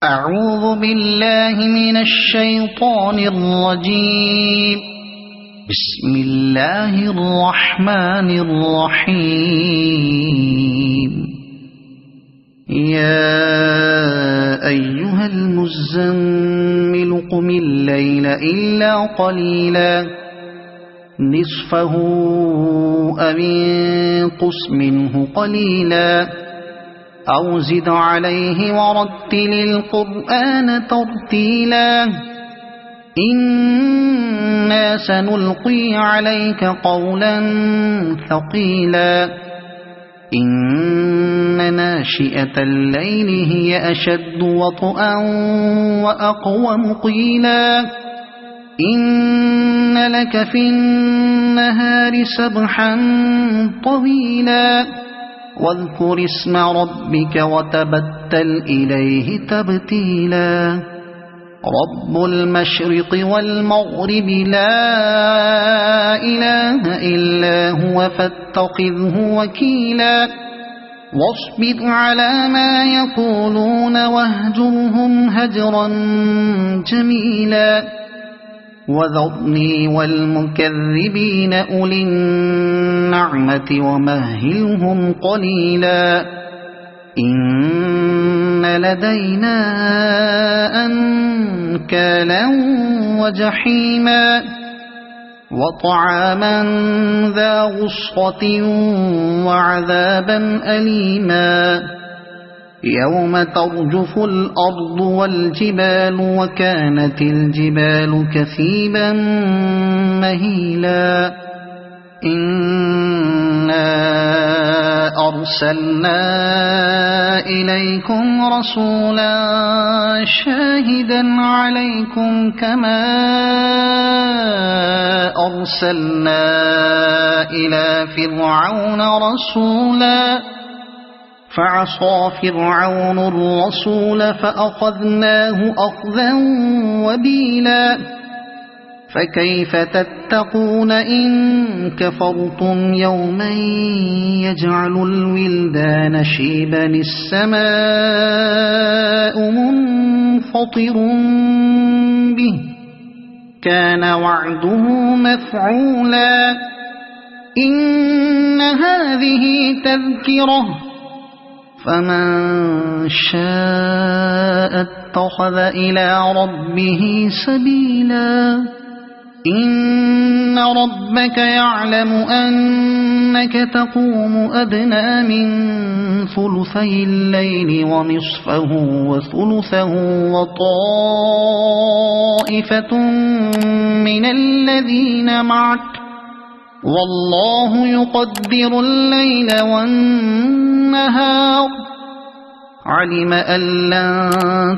أعوذ بالله من الشيطان الرجيم. بسم الله الرحمن الرحيم. يا أيها المزمل قم الليل إلا قليلا نصفه أو انقص منه قليلا أو زد عليه ورتل القرآن ترتيلا إنا سنلقي عليك قولا ثقيلا إن ناشئة الليل هي أشد وطئا وأقوم قيلا إن لك في النهار سبحا طويلا واذكر اسم ربك وتبتل إليه تبتيلا رب المشرق والمغرب لا إله إلا هو فاتخذه وكيلا واصبر على ما يقولون واهجرهم هجرا جميلا وذرني والمكذبين أولي النعمة ومهلهم قليلا إن لدينا أنكالا وجحيما وطعاما ذا غصة وعذابا أليما يوم ترجف الأرض والجبال وكانت الجبال كثيبا مهيلا إنا أرسلنا إليكم رسولا شاهدا عليكم كما أرسلنا إلى فرعون رسولا فعصى فرعون الرسول فأخذناه أخذا وبيلا فكيف تتقون إن كفرتم يوما يجعل الولدان شيبا السماء منفطر به كان وعده مفعولا إن هذه تذكرة فمن شاء اتخذ إلى ربه سبيلا إن ربك يعلم أنك تقوم أدنى من ثلثي الليل ونصفه وثلثه وطائفة من الذين معك والله يقدر الليل والنهار علم أن لن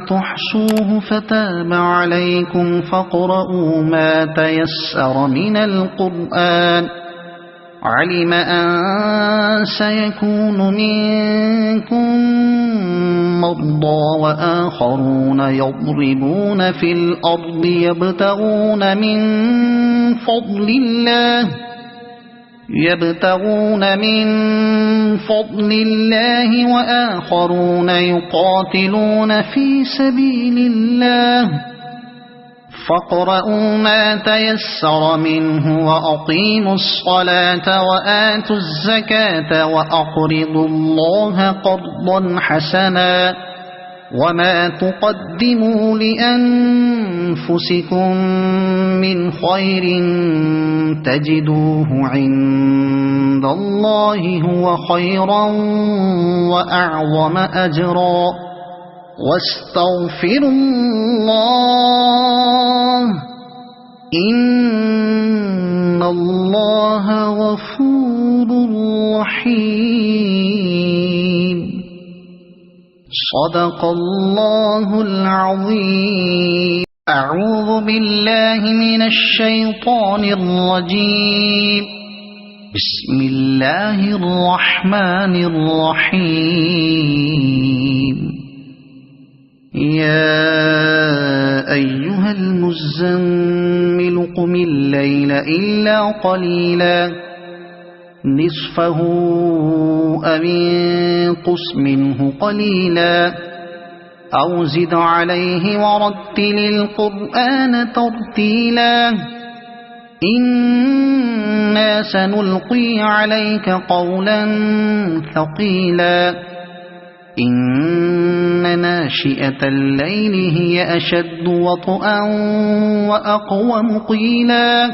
تحصوه فتاب عليكم فاقرؤوا ما تيسر من القرآن علم أن سيكون منكم مرضى وآخرون يضربون في الأرض يبتغون من فضل الله وآخرون يقاتلون في سبيل الله فاقرؤوا ما تيسر منه وأقيموا الصلاة وآتوا الزكاة وأقرضوا الله قرضا حسنا وما تقدموا لأنفسكم من خير تجدوه عند الله هو خيرا وأعظم أجرا واستغفروا الله إن الله غفور رحيم صدق الله العظيم. أعوذ بالله من الشيطان الرجيم. بسم الله الرحمن الرحيم. يا أيها المزمل قم الليل إلا قليلا نصفه أو انقص منه قليلا أو زد عليه ورتل القرآن ترتيلا إنا سنلقي عليك قولا ثقيلا إن ناشئة الليل هي أشد وطئا وأقوم قيلا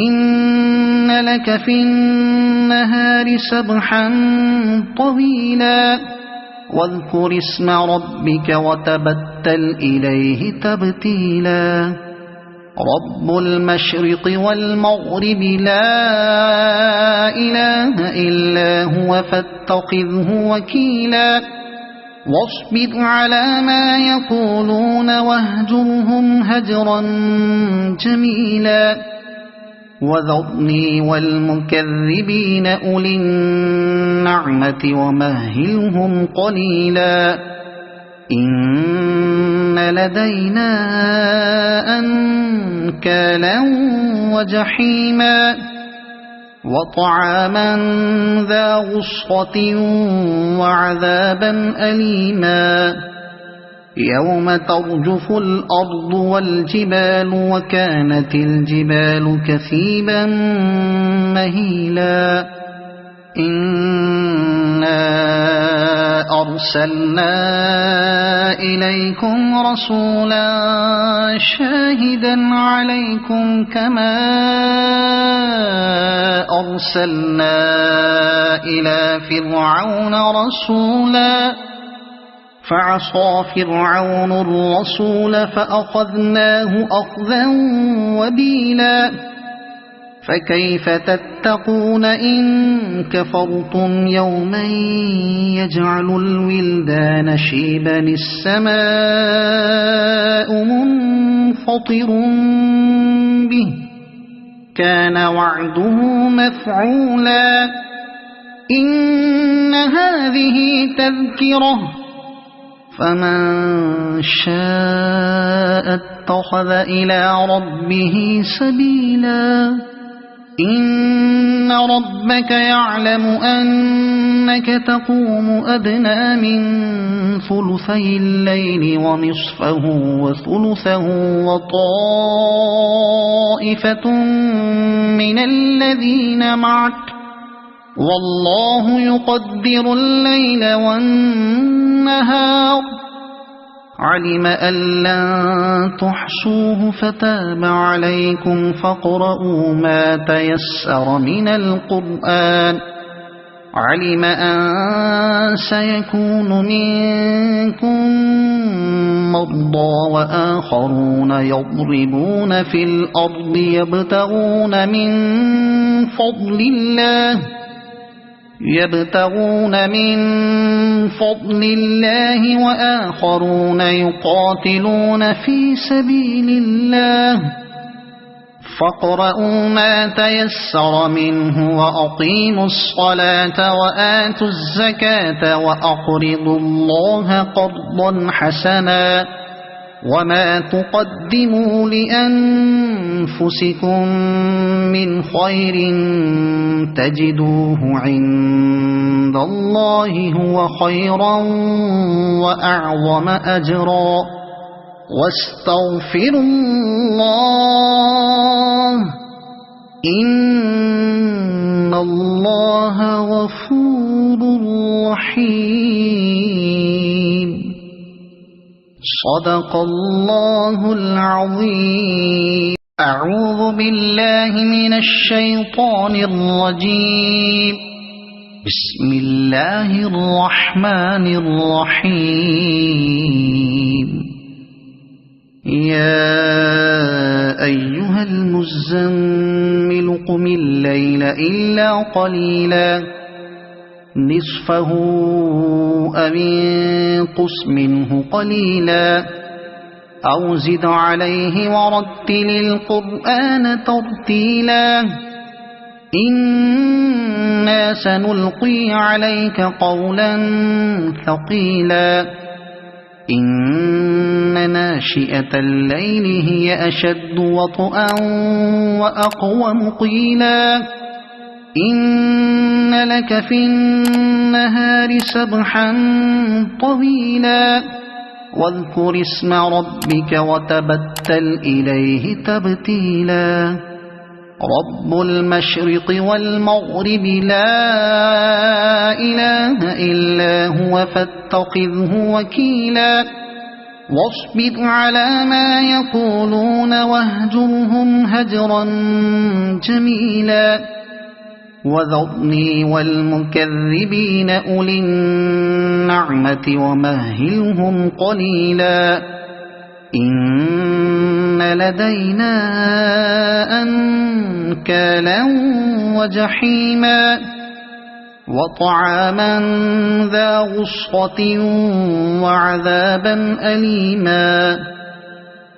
إن لك في النهار سبحا طويلا واذكر اسم ربك وتبتل إليه تبتيلا رب المشرق والمغرب لا إله إلا هو فاتخذه وكيلا واصبر على ما يقولون واهجرهم هجرا جميلا وذرني والمكذبين أولي النعمة ومهلهم قليلا إن لدينا أنكالا وجحيما وطعاما ذا غصة وعذابا أليما يوم ترجف الأرض والجبال وكانت الجبال كثيبا مهيلا إنا أرسلنا إليكم رسولا شاهدا عليكم كما أرسلنا إلى فرعون رسولا فعصى فرعون الرسول فأخذناه أخذا وبيلا فكيف تتقون إن كفرتم يوما يجعل الولدان شيبا السماء منفطر به كان وعده مفعولا إن هذه تذكرة فمن شاء اتخذ إلى ربه سبيلا إن ربك يعلم أنك تقوم أدنى من ثلثي الليل ونصفه وثلثه وطائفة من الذين معك والله يقدر الليل والنهار علم أن لن تحصوه فتاب عليكم فاقرؤوا ما تيسر من القرآن علم أن سيكون منكم مرضى وآخرون يضربون في الأرض يبتغون من فضل الله وآخرون يقاتلون في سبيل الله فاقرؤوا ما تيسر منه وأقيموا الصلاة وآتوا الزكاة وأقرضوا الله قرضا حسنا وما تقدموا لأنفسكم من خير تجدوه عند الله هو خيرا وأعظم أجرا واستغفروا الله إن الله غفور رحيم صدق الله العظيم أعوذ بالله من الشيطان الرجيم بسم الله الرحمن الرحيم يا أيها المزمل قم الليل إلا قليلا نصفه أو انقص منه قليلا أو زد عليه ورتل القرآن ترتيلا إنا سنلقي عليك قولا ثقيلا إن ناشئة الليل هي أشد وطئا وأقوم قيلا إن لك في النهار سبحا طويلا واذكر اسم ربك وتبتل إليه تبتيلا رب المشرق والمغرب لا إله إلا هو فاتخذه وكيلا واصبر على ما يقولون واهجرهم هجرا جميلا وذرني والمكذبين أولي النعمة ومهلهم قليلا إن لدينا أنكالا وجحيما وطعاما ذا غصة وعذابا أليما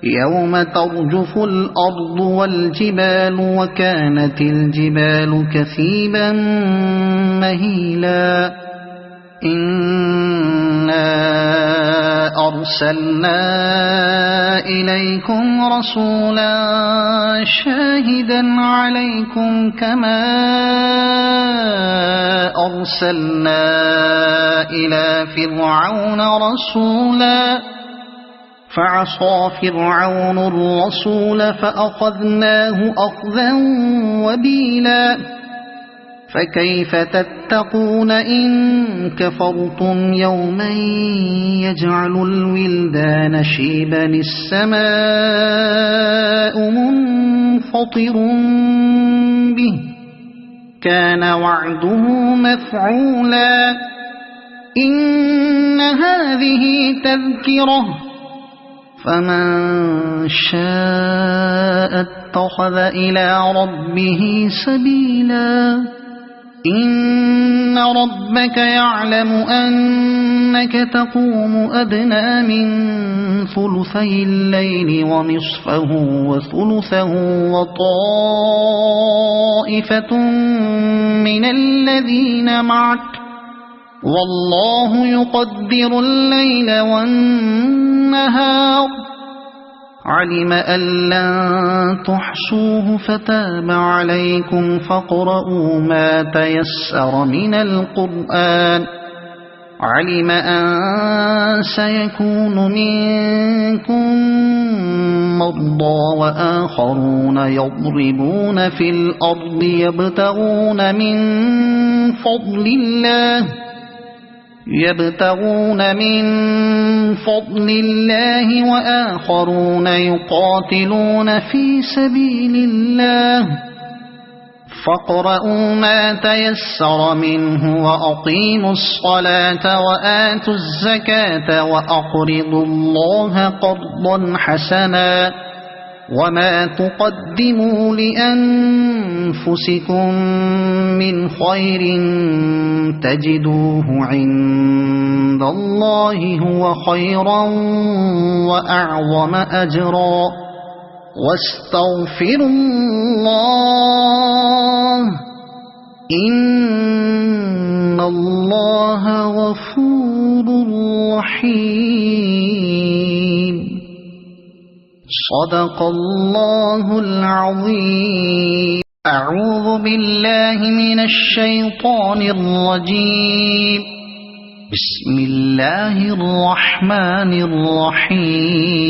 يوم ترجف الأرض والجبال وكانت الجبال كثيبا مهيلا إنا أرسلنا إليكم رسولا شاهدا عليكم كما أرسلنا إلى فرعون رسولا فعصى فرعون الرسول فأخذناه أخذا وبيلا فكيف تتقون إن كفرتم يوما يجعل الولدان شيبا السماء منفطر به كان وعده مفعولا إن هذه تذكرة فمن شاء اتخذ إلى ربه سبيلا إن ربك يعلم أنك تقوم أدنى من ثلثي الليل ونصفه وثلثه وطائفة من الذين معك والله يقدر الليل والنهار علم أن لن تحصوه فتاب عليكم فاقرؤوا ما تيسر من القرآن علم أن سيكون منكم مرضى وآخرون يضربون في الأرض يبتغون من فضل الله وآخرون يقاتلون في سبيل الله فاقرؤوا ما تيسر منه وأقيموا الصلاة وآتوا الزكاة وأقرضوا الله قرضا حسنا وما تقدموا لأنفسكم من خير تجدوه عند الله هو خيرا وأعظم أجرا واستغفروا الله إن الله غفور رحيم صدق الله العظيم أعوذ بالله من الشيطان الرجيم بسم الله الرحمن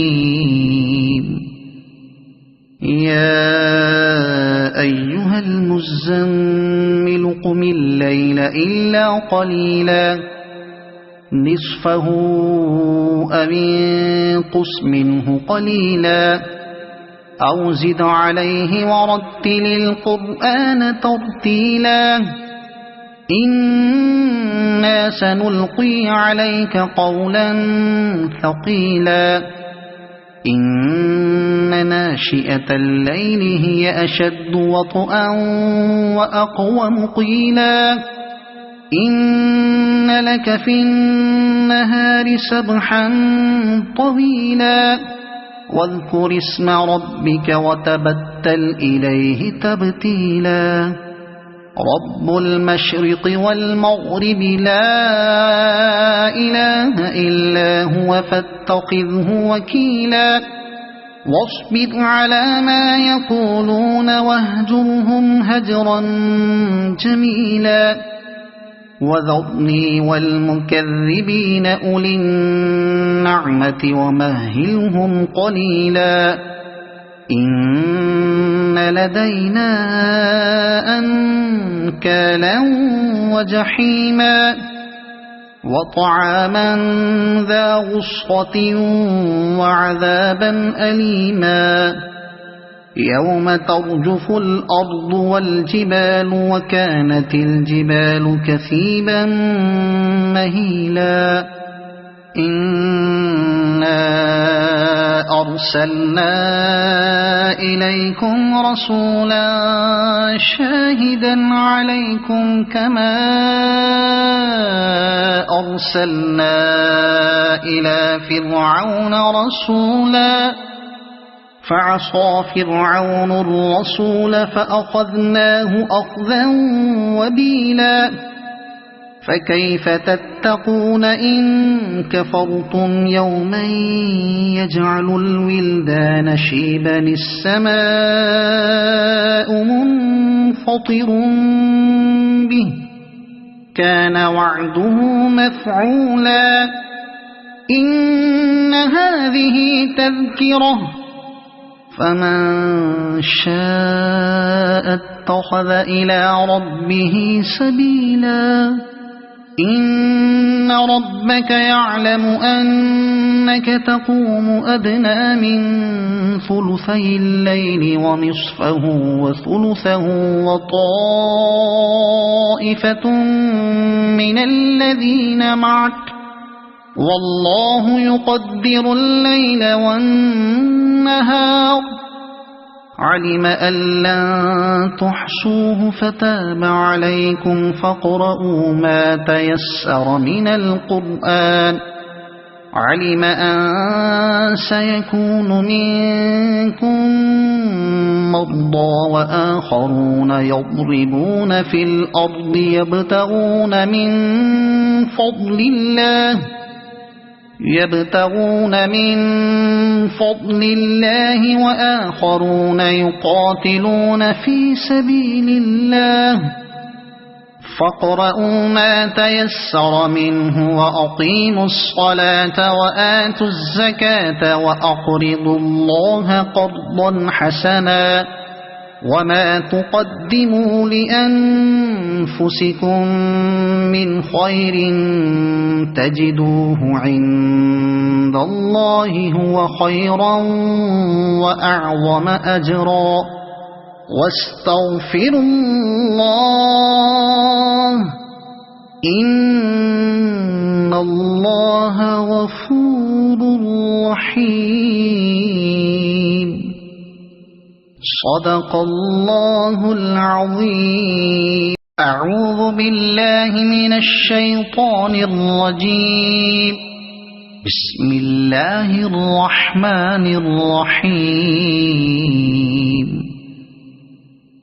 الرحيم يا أيها المزمل قم الليل إلا قليلا نصفه أو انقص منه قليلا أو زد عليه ورتل القرآن ترتيلا إنا سنلقي عليك قولا ثقيلا إن ناشئة الليل هي أشد وطئا وأقوم قيلا إن لك في النهار سبحا طويلا واذكر اسم ربك وتبتل إليه تبتيلا رب المشرق والمغرب لا إله إلا هو فاتخذه وكيلا واصبر على ما يقولون واهجرهم هجرا جميلا وذرني والمكذبين أولي النعمة ومهلهم قليلا إن لدينا أنكالا وجحيما وطعاما ذا غصة وعذابا أليما يوم ترجف الأرض والجبال وكانت الجبال كثيبا مهيلا إنا أرسلنا إليكم رسولا شاهدا عليكم كما أرسلنا إلى فرعون رسولا فعصى فرعون الرسول فأخذناه أخذا وبيلا فكيف تتقون إن كفرتم يوما يجعل الولدان شيبا السماء منفطر به كان وعده مفعولا إن هذه تذكرة فمن شاء اتخذ إلى ربه سبيلا إن ربك يعلم أنك تقوم أدنى من ثلثي الليل ونصفه وثلثه وطائفة من الذين معك والله يقدر الليل والنهار علم أن لن تحصوه فتاب عليكم فاقرؤوا ما تيسر من القرآن علم أن سيكون منكم مرضى وآخرون يضربون في الأرض يبتغون من فضل الله وآخرون يقاتلون في سبيل الله فاقرؤوا ما تيسر منه وأقيموا الصلاة وآتوا الزكاة وأقرضوا الله قرضا حسنا وما تقدموا لأنفسكم من خير تجدوه عند الله هو خيرا وأعظم أجرا واستغفروا الله إن الله غفور رحيم صدق الله العظيم أعوذ بالله من الشيطان الرجيم بسم الله الرحمن الرحيم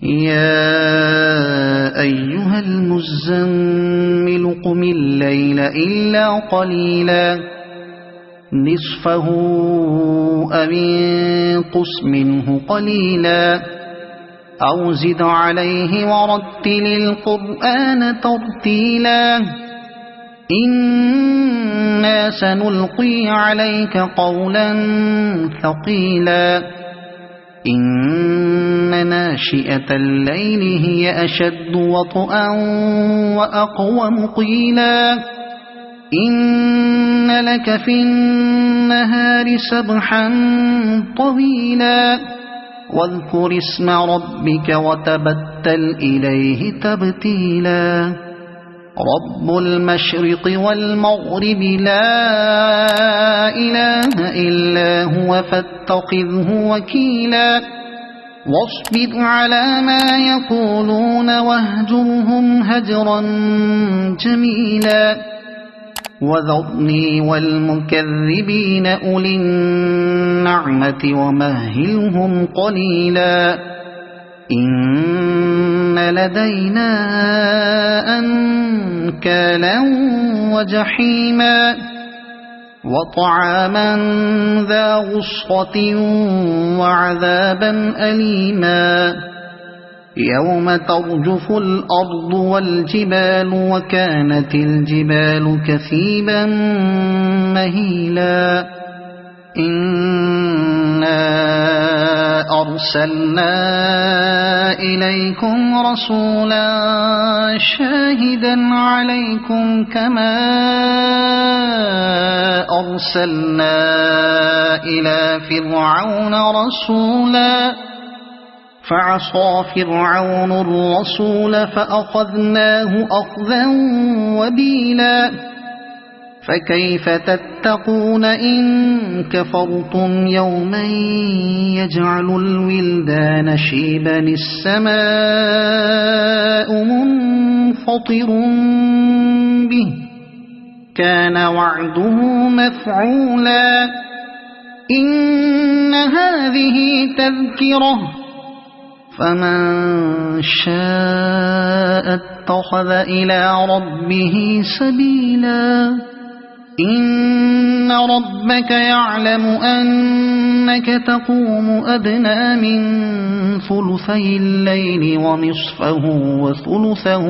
يا أيها المزمل قم الليل إلا قليلا نصفه أو انقص منه قليلا أو زد عليه ورتل القرآن ترتيلا إنا سنلقي عليك قولا ثقيلا إن ناشئة الليل هي أشد وطئا وأقوم قيلا إن لك في النهار سبحا طويلا واذكر اسم ربك وتبتل إليه تبتيلا رب المشرق والمغرب لا إله إلا هو فاتخذه وكيلا واصبر على ما يقولون واهجرهم هجرا جميلا وذرني والمكذبين أولي النعمة ومهلهم قليلا إن لدينا أنكالا وجحيما وطعاما ذا غصة وعذابا أليما يوم ترجف الأرض والجبال وكانت الجبال كثيبا مهيلا إنا أرسلنا إليكم رسولا شاهدا عليكم كما أرسلنا إلى فرعون رسولا فعصى فرعون الرسول فأخذناه أخذا وبيلا فكيف تتقون إن كفرتم يوما يجعل الولدان شيبا السماء منفطر به كان وعده مفعولا إن هذه تذكرة فمن شاء اتخذ إلى ربه سبيلا إن ربك يعلم أنك تقوم أدنى من ثلثي الليل ونصفه وثلثه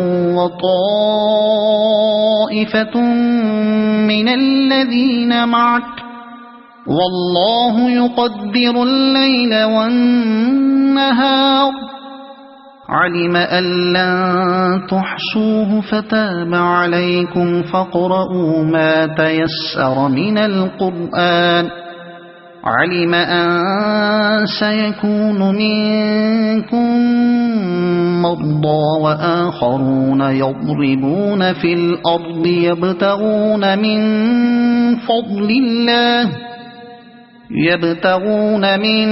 وطائفة من الذين معك والله يقدر الليل والنهار علم أن لن تحصوه فتاب عليكم فاقرؤوا ما تيسر من القرآن علم أن سيكون منكم مرضى وآخرون يضربون في الأرض يبتغون من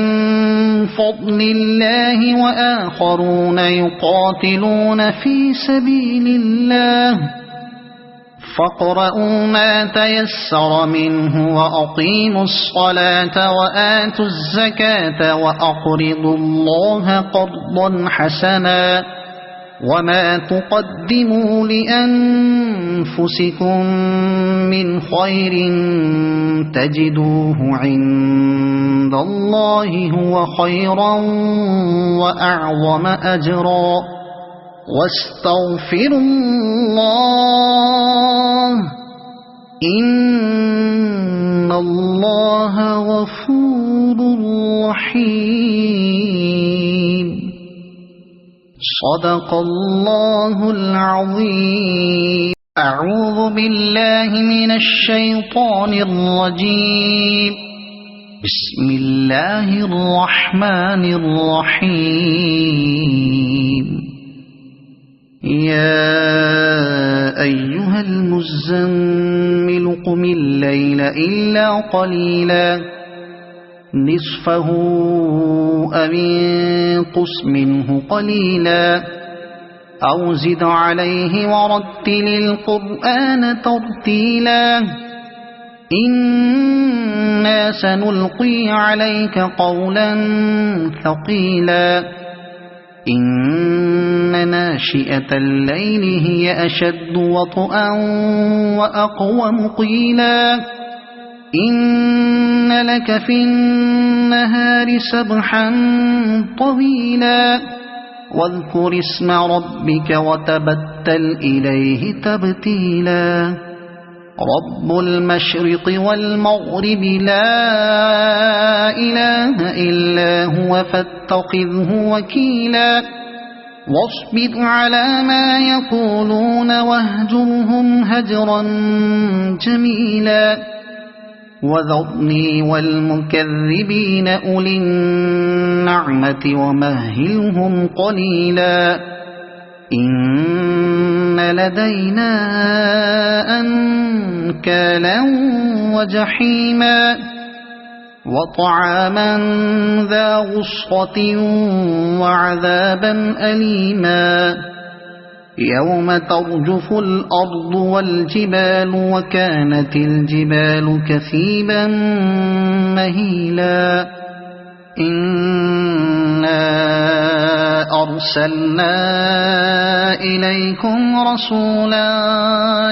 فضل الله وآخرون يقاتلون في سبيل الله فاقرؤوا ما تيسر منه وأقيموا الصلاة وآتوا الزكاة وأقرضوا الله قرضا حسنا وما تقدموا لأنفسكم من خير تجدوه عند الله هو خيرا وأعظم أجرا واستغفروا الله إن الله غفور رحيم صدق الله العظيم أعوذ بالله من الشيطان الرجيم بسم الله الرحمن الرحيم يا أيها المزمل قم الليل إلا قليلا نصفه أو انقص منه قليلا أو زد عليه ورتل القرآن ترتيلا إنا سنلقي عليك قولا ثقيلا إن ناشئة الليل هي أشد وطئا وأقوم قيلا إن لك في النهار سبحا طويلا واذكر اسم ربك وتبتل إليه تبتيلا رب المشرق والمغرب لا إله إلا هو فاتخذه وكيلا واصبر على ما يقولون واهجرهم هجرا جميلا وذرني والمكذبين أولي النعمة ومهلهم قليلا إن لدينا أنكالا وجحيما وطعاما ذا غصة وعذابا أليما يوم ترجف الأرض والجبال وكانت الجبال كثيبا مهيلا إنا أرسلنا إليكم رسولا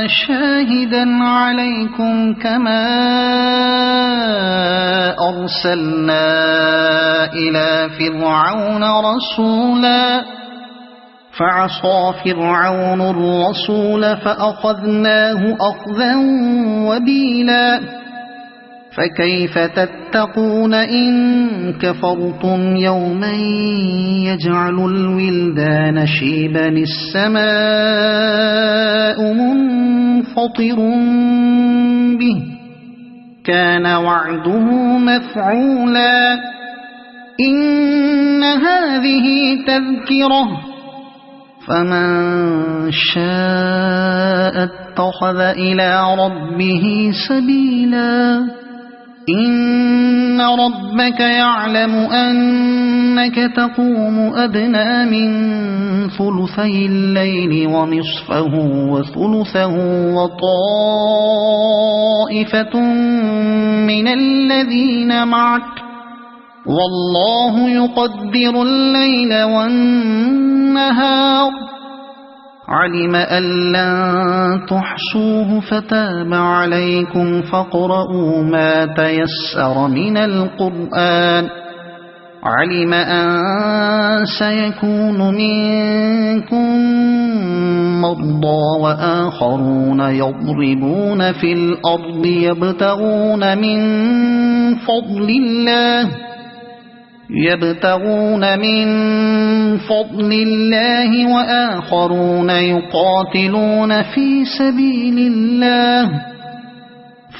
شاهدا عليكم كما أرسلنا إلى فرعون رسولا فعصى فرعون الرسول فأخذناه أخذا وبيلا فكيف تتقون إن كفرتم يوما يجعل الولدان شيبا السماء منفطر به كان وعده مفعولا إن هذه تذكرة فمن شاء اتخذ إلى ربه سبيلا إن ربك يعلم أنك تقوم أدنى من ثلثي الليل ونصفه وثلثه وطائفة من الذين معك والله يقدر الليل والنهار علم أن لن تحصوه فتاب عليكم فاقرؤوا ما تيسر من القرآن علم أن سيكون منكم مرضى وآخرون يضربون في الأرض يبتغون من فضل الله وآخرون يقاتلون في سبيل الله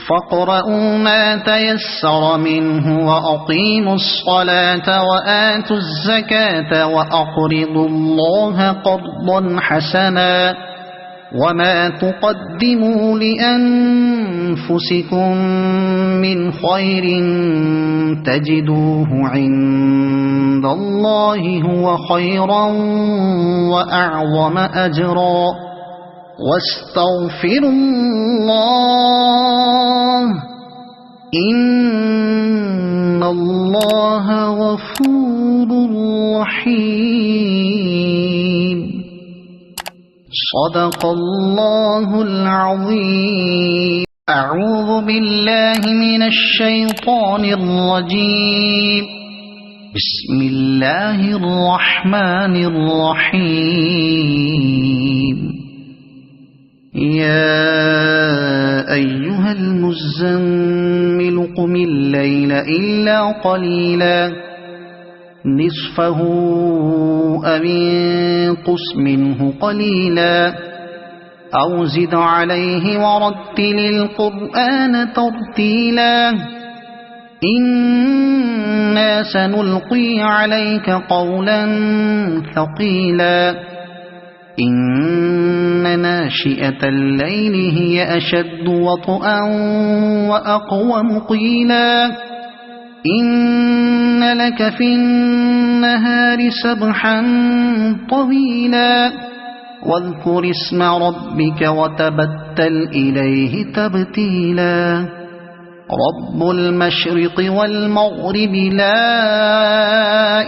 فاقرؤوا ما تيسر منه وأقيموا الصلاة وآتوا الزكاة وأقرضوا الله قرضا حسنا وما تقدموا لأنفسكم من خير تجدوه عند الله هو خيرا وأعظم أجرا واستغفروا الله إن الله غفور رحيم صدق الله العظيم أعوذ بالله من الشيطان الرجيم بسم الله الرحمن الرحيم يا أيها المزمل قم الليل إلا قليلا نصفه أو انقص منه قليلا أو زد عليه ورتل القرآن ترتيلا إنا سنلقي عليك قولا ثقيلا إن ناشئة الليل هي أشد وطئا وأقوم قيلا إن لك في النهار سبحا طويلا واذكر اسم ربك وتبتل إليه تبتيلا رب المشرق والمغرب لا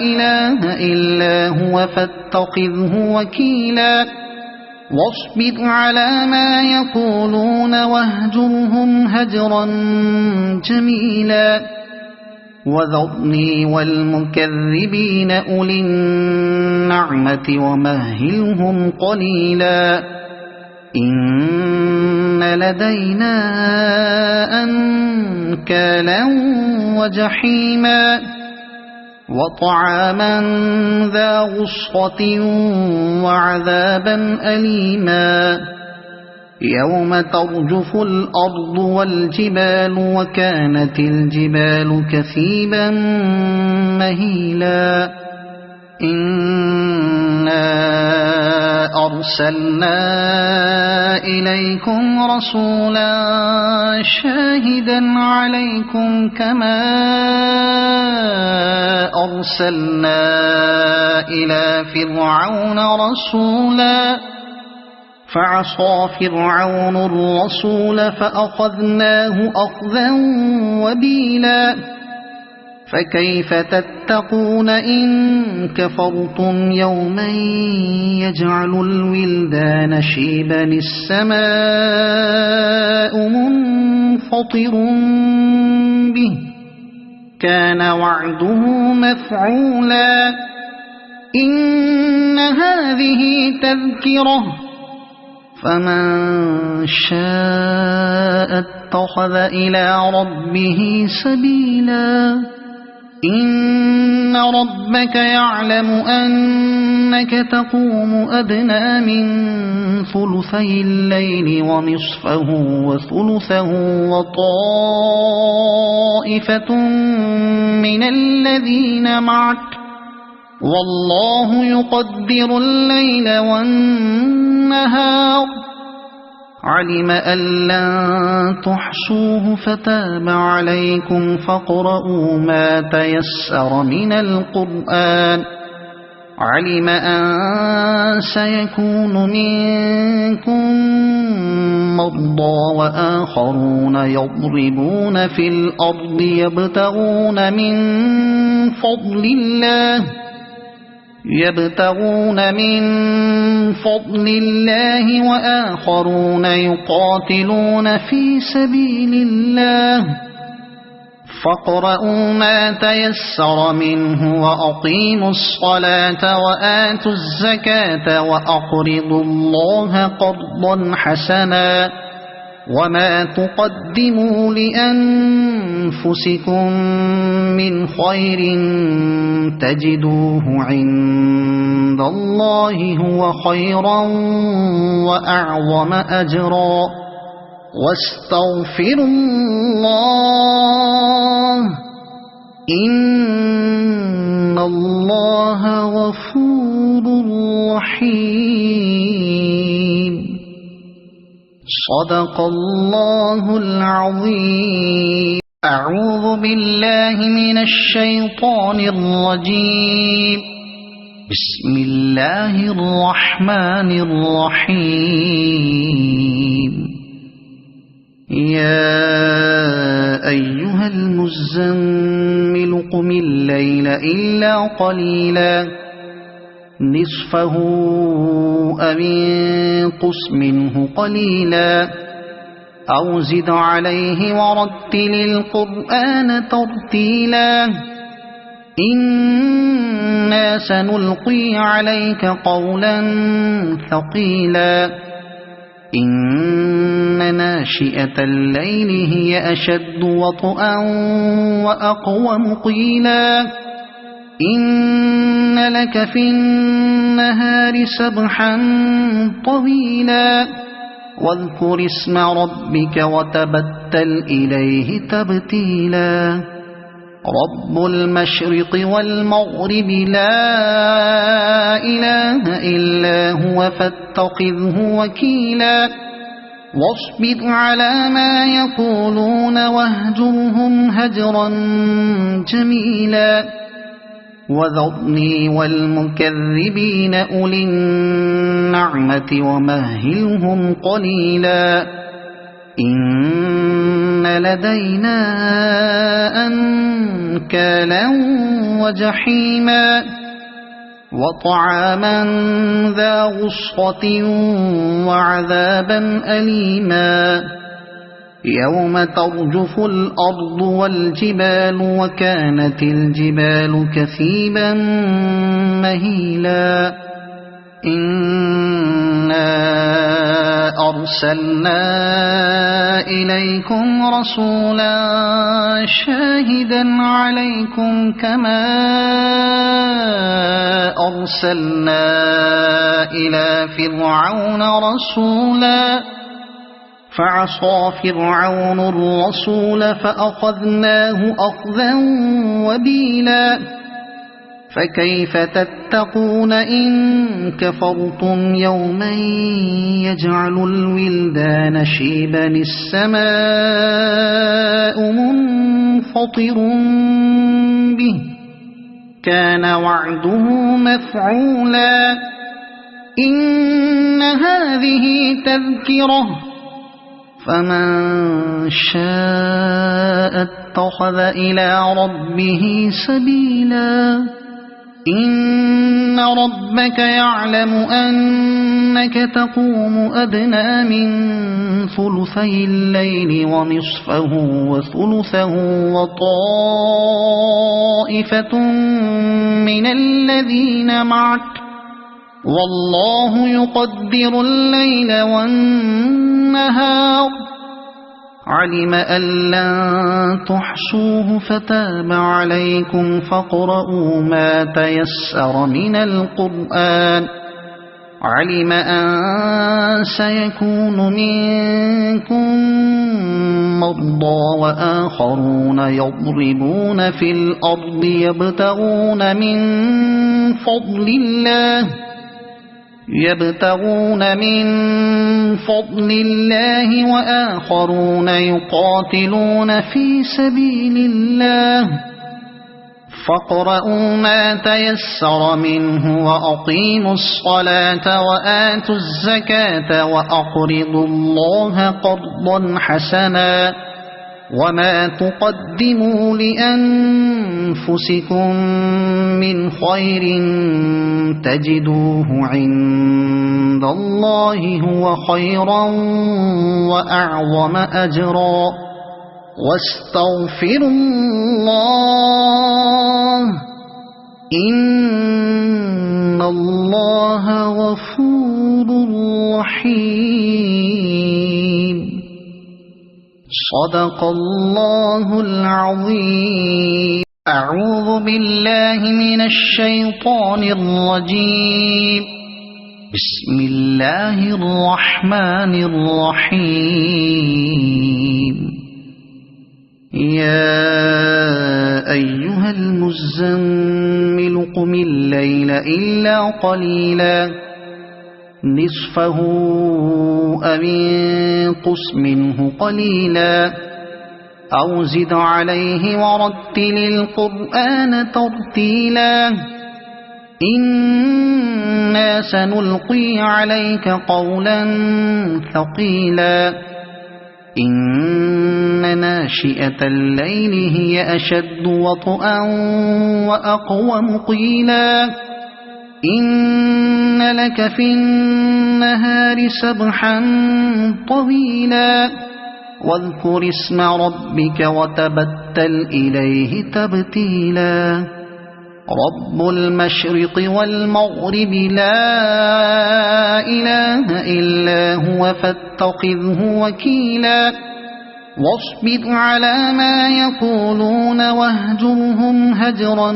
إله إلا هو فاتخذه وكيلا واصبر على ما يقولون واهجرهم هجرا جميلا وذرني والمكذبين أولي النعمة ومهلهم قليلا إن لدينا أنكالا وجحيما وطعاما ذا غصة وعذابا أليما يوم ترجف الأرض والجبال وكانت الجبال كثيبا مهيلا إنا أرسلنا إليكم رسولا شاهدا عليكم كما أرسلنا إلى فرعون رسولا فعصى فرعون الرسول فأخذناه أخذا وبيلا فكيف تتقون إن كفرتم يوما يجعل الولدان شيبا السماء منفطر به كان وعده مفعولا إن هذه تذكرة فمن شاء اتخذ إلى ربه سبيلا إن ربك يعلم أنك تقوم أدنى من ثلثي الليل ونصفه وثلثه وطائفة من الذين معك والله يقدر الليل والنهار علم أن لن تحصوه فتاب عليكم فاقرؤوا ما تيسر من القرآن علم أن سيكون منكم مرضى وآخرون يضربون في الأرض يبتغون من فضل الله وآخرون يقاتلون في سبيل الله فاقرؤوا ما تيسر منه وأقيموا الصلاة وآتوا الزكاة وأقرضوا الله قرضا حسنا وما تقدموا لأنفسكم من خير تجدوه عند الله هو خيرا وأعظم أجرا واستغفروا الله إن الله غفور رحيم صدق الله العظيم أعوذ بالله من الشيطان الرجيم بسم الله الرحمن الرحيم يا أيها المزمل قم الليل إلا قليلا نصفه أو انقص منه قليلا أو زد عليه ورتل القرآن ترتيلا إنا سنلقي عليك قولا ثقيلا إن ناشئة الليل هي أشد وطئا وأقوم قيلا إن لك في النهار سبحا طويلا واذكر اسم ربك وتبتل إليه تبتيلا رب المشرق والمغرب لا إله إلا هو فاتخذه وكيلا واصبر على ما يقولون واهجرهم هجرا جميلا وذرني والمكذبين أولي النعمة ومهلهم قليلا إن لدينا أنكالا وجحيما وطعاما ذا غصة وعذابا أليما يوم ترجف الأرض والجبال وكانت الجبال كثيبا مهيلا إنا أرسلنا إليكم رسولا شاهدا عليكم كما أرسلنا إلى فرعون رسولا فعصى فرعون الرسول فأخذناه أخذا وبيلا فكيف تتقون إن كفرتم يوما يجعل الولدان شيبا السماء منفطر به كان وعده مفعولا إن هذه تذكرة فمن شاء اتخذ إلى ربه سبيلا إن ربك يعلم أنك تقوم أدنى من ثلثي الليل ونصفه وثلثه وطائفة من الذين معك والله يقدر الليل والنهار علم أن لن تحصوه فتاب عليكم فاقرؤوا ما تيسر من القرآن علم أن سيكون منكم مرضى وآخرون يضربون في الأرض يبتغون من فضل الله وآخرون يقاتلون في سبيل الله فاقرؤوا ما تيسر منه وأقيموا الصلاة وآتوا الزكاة وأقرضوا الله قرضا حسنا وما تقدموا لأنفسكم من خير تجدوه عند الله هو خيرا وأعظم أجرا واستغفروا الله إن الله غفور رحيم صدق الله العظيم. أعوذ بالله من الشيطان الرجيم. بسم الله الرحمن الرحيم. يا أيها المزمل قم الليل إلا قليلا نصفه أو انقص منه قليلا أو زد عليه ورتل القرآن ترتيلا إنا سنلقي عليك قولا ثقيلا إن ناشئة الليل هي أشد وطئا وأقوم قيلا إن لك في النهار سبحا طويلا واذكر اسم ربك وتبتل إليه تبتيلا رب المشرق والمغرب لا إله إلا هو فاتخذه وكيلا واصبر على ما يقولون واهجرهم هجرا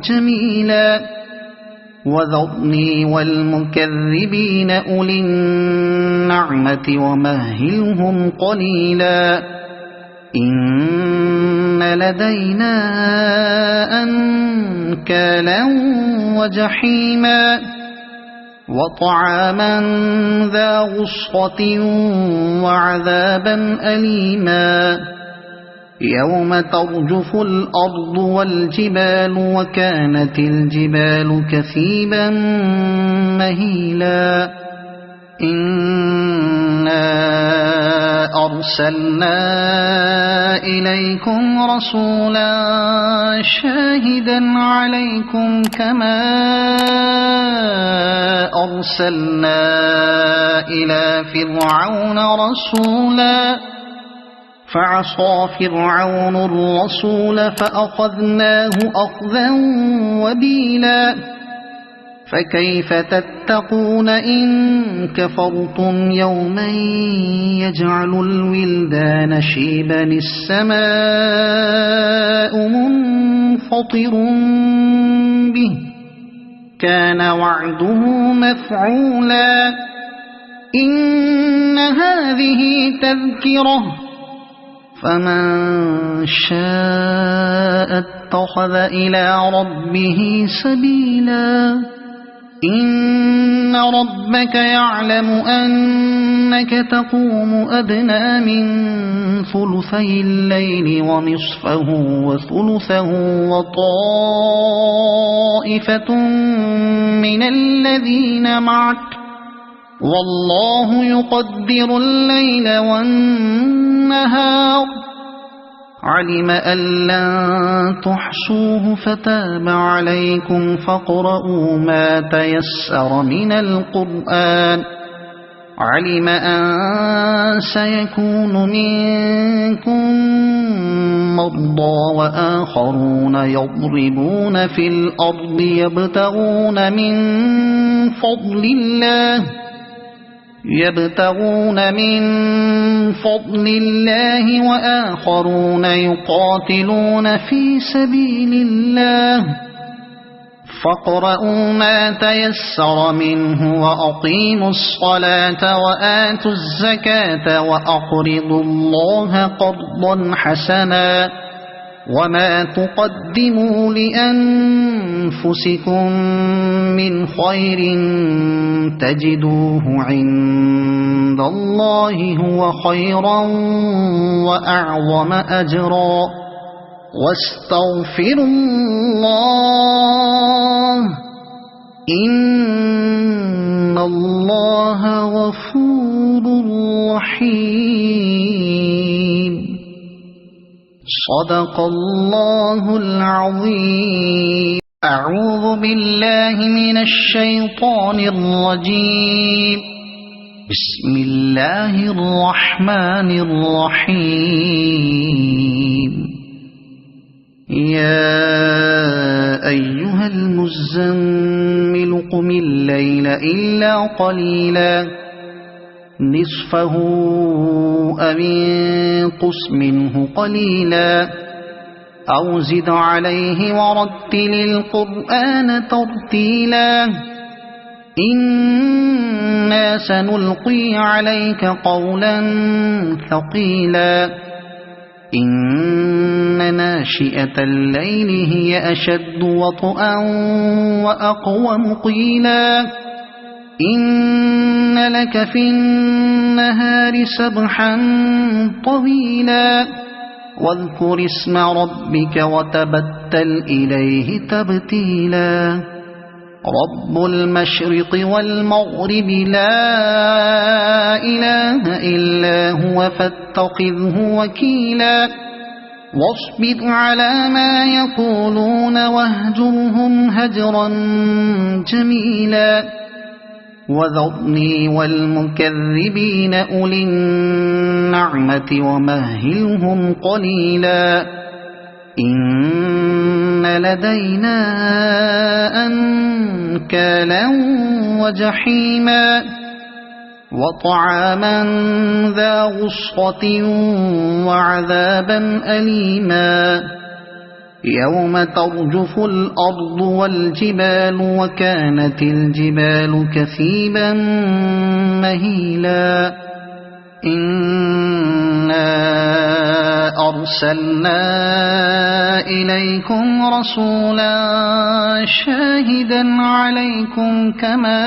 جميلا وذرني والمكذبين أولي النعمة ومهلهم قليلا إن لدينا أنكالا وجحيما وطعاما ذا غصة وعذابا أليما يوم ترجف الأرض والجبال وكانت الجبال كثيبا مهيلا إنا أرسلنا إليكم رسولا شاهدا عليكم كما أرسلنا إلى فرعون رسولا فعصى فرعون الرسول فأخذناه أخذا وبيلا فكيف تتقون إن كفرتم يوما يجعل الولدان شيبا السماء منفطر به كان وعده مفعولا إن هذه تذكرة فمن شاء اتخذ إلى ربه سبيلا إن ربك يعلم أنك تقوم أدنى من ثلثي الليل ونصفه وثلثه وطائفة من الذين معك والله يقدر الليل والنهار علم أن لن تحصوه فتاب عليكم فاقرؤوا ما تيسر من القرآن علم أن سيكون منكم مرضى وآخرون يضربون في الأرض يبتغون من فضل الله وآخرون يقاتلون في سبيل الله فاقرؤوا ما تيسر منه وأقيموا الصلاة وآتوا الزكاة وأقرضوا الله قرضا حسنا وما تقدموا لأنفسكم من خير تجدوه عند الله هو خيرا وأعظم أجرا واستغفروا الله إن الله غفور رحيم. صدق الله العظيم. أعوذ بالله من الشيطان الرجيم. بسم الله الرحمن الرحيم. يا أيها المزمل قم الليل إلا قليلا نصفه أو انقص منه قليلا أو زد عليه ورتل القرآن ترتيلا إنا سنلقي عليك قولا ثقيلا إن ناشئة الليل هي أشد وطئا وأقوم قيلا إن لك في النهار سبحا طويلا واذكر اسم ربك وتبتل إليه تبتيلا رب المشرق والمغرب لا إله إلا هو فاتخذه وكيلا واصبر على ما يقولون واهجرهم هجرا جميلا وذرني والمكذبين أولي النعمة ومهلهم قليلا إن لدينا أنكالا وجحيما وطعاما ذا غصة وعذابا أليما يوم ترجف الأرض والجبال وكانت الجبال كثيبا مهيلا إنا أرسلنا إليكم رسولا شاهدا عليكم كما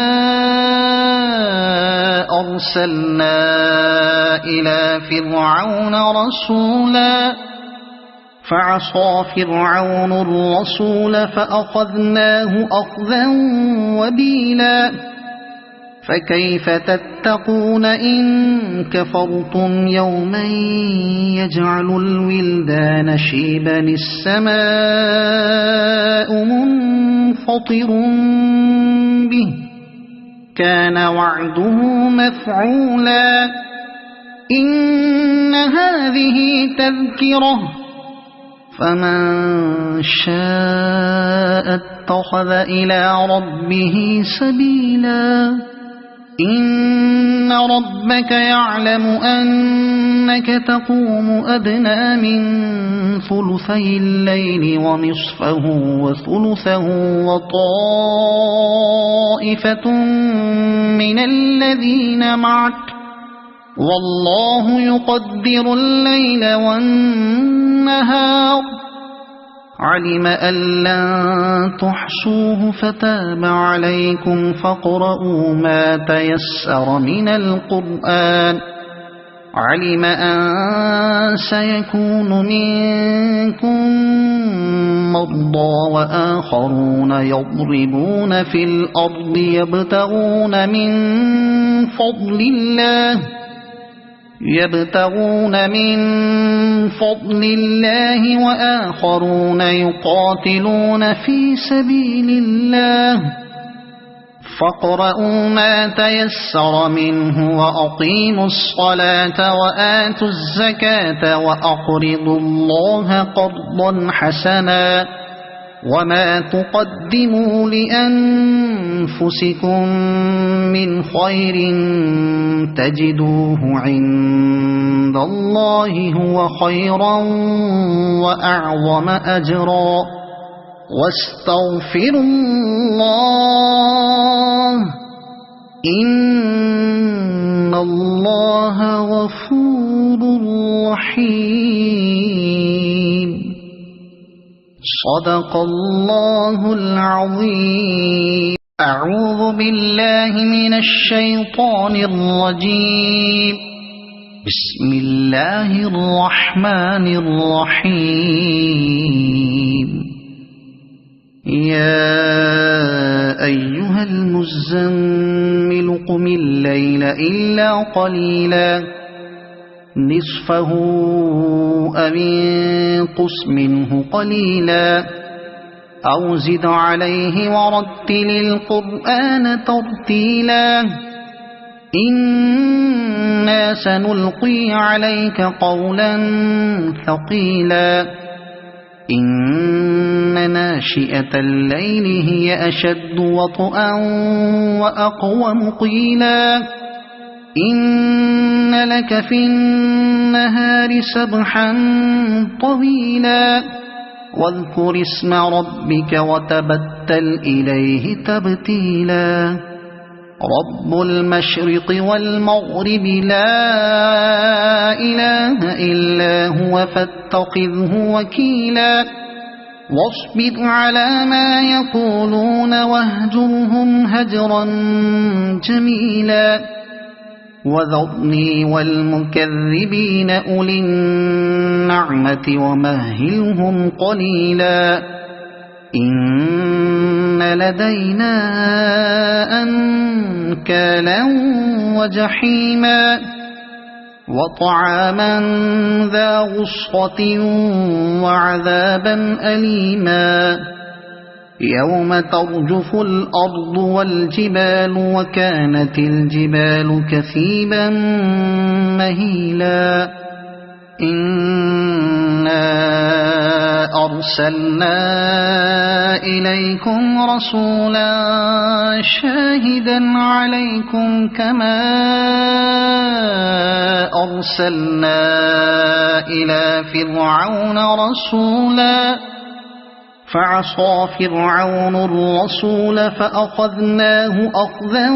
أرسلنا إلى فرعون رسولا فعصى فرعون الرسول فأخذناه أخذا وبيلا فكيف تتقون إن كفرتم يوما يجعل الولدان شيبا السماء منفطر به كان وعده مفعولا إن هذه تذكرة فمن شاء اتخذ إلى ربه سبيلا إن ربك يعلم أنك تقوم أدنى من ثلثي الليل ونصفه وثلثه وطائفة من الذين معك والله يقدر الليل والنهار علم أن لن تحصوه فتاب عليكم فاقرؤوا ما تيسر من القرآن علم أن سيكون منكم مرضى وآخرون يضربون في الأرض يبتغون من فضل الله وآخرون يقاتلون في سبيل الله فاقرؤوا ما تيسر منه وأقيموا الصلاة وآتوا الزكاة وأقرضوا الله قرضا حسنا وما تقدموا لأنفسكم من خير تجدوه عند الله هو خيرا وأعظم أجرا واستغفروا الله إن الله غفور رحيم. صدق الله العظيم. أعوذ بالله من الشيطان الرجيم. بسم الله الرحمن الرحيم. يا أيها المزمل قم الليل إلا قليلا نصفه أو انقص منه قليلا أو زد عليه ورتل القرآن ترتيلا إنا سنلقي عليك قولا ثقيلا إن ناشئة الليل هي أشد وطئا وأقوم قيلا إن لك في النهار سبحا طويلا واذكر اسم ربك وتبتل إليه تبتيلا رب المشرق والمغرب لا إله إلا هو فاتخذه وكيلا واصبر على ما يقولون واهجرهم هجرا جميلا وذرني والمكذبين أولي النعمة ومهلهم قليلا إن لدينا أنكالا وجحيما وطعاما ذا غصة وعذابا أليما يوم ترجف الأرض والجبال وكانت الجبال كثيبا مهيلا إنا أرسلنا إليكم رسولا شاهدا عليكم كما أرسلنا إلى فرعون رسولا فعصى فرعون الرسول فأخذناه أخذا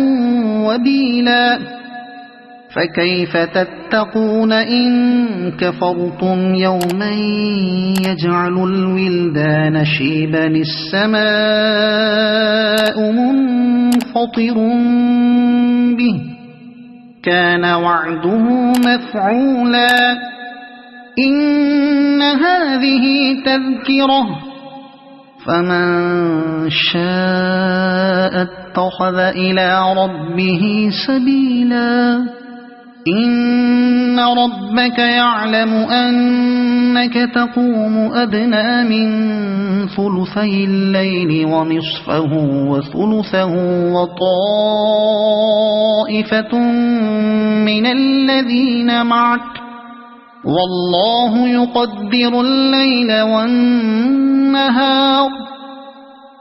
وبيلا فكيف تتقون إن كفرتم يوما يجعل الولدان شيبا السماء منفطر به كان وعده مفعولا إن هذه تذكرة فمن شاء اتخذ إلى ربه سبيلا إن ربك يعلم أنك تقوم أدنى من ثلثي الليل ونصفه وثلثه وطائفة من الذين معك والله يقدر الليل والنهار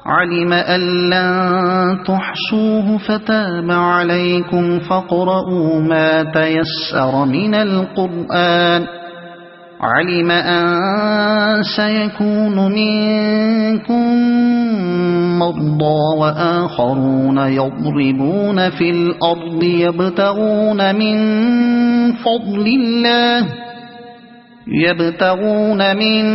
علم أن لن تحصوه فتاب عليكم فاقرؤوا ما تيسر من القرآن علم أن سيكون منكم مرضى وآخرون يضربون في الأرض يبتغون من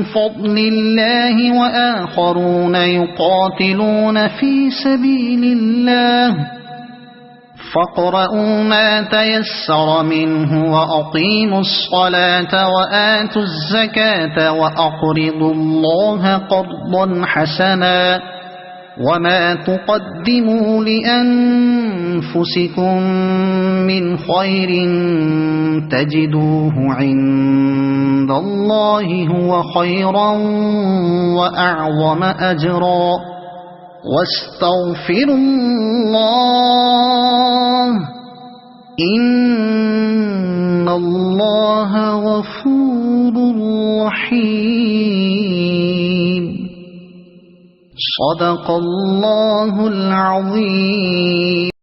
فضل الله وآخرون يقاتلون في سبيل الله فاقرؤوا ما تيسر منه وأقيموا الصلاة وآتوا الزكاة وأقرضوا الله قرضا حسنا وما تقدموا لأنفسكم من خير تجدوه عند الله هو خيرا وأعظم أجرا واستغفروا الله إن الله غفور رحيم. صدق الله العظيم.